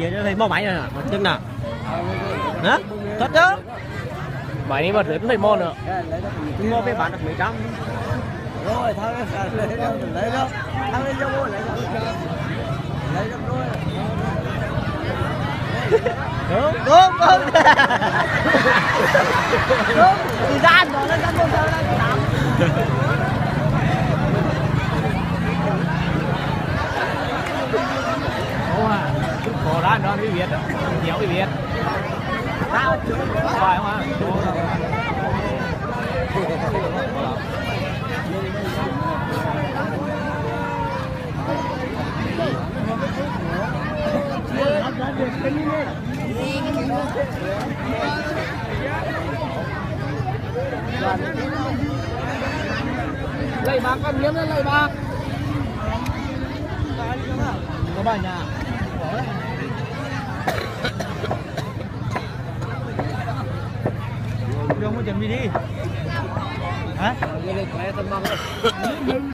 Giờ thấy mò máy rồi nè, chân nè. Hả? Thật chứ? Máy này mà rớt thấy mò nữa. Mò với bạn được mấy trăm. Rồi, thôi lấy đâu, lấy đâu. Thằng lên cho mua lấy đâu. Lấy đâu rồi. Đúng. Đúng. Thì ra rồi nó cắm vô sao nó làm. Ủa à, cổ ra nó đi Việt, nhiều đi Việt. Sao? Phải không ạ? Lấy bạc con miếng lên lấy bạc. Có bao nhà. Đưa một chuẩn bị đi. Hả? Lấy khỏe tầm bằng.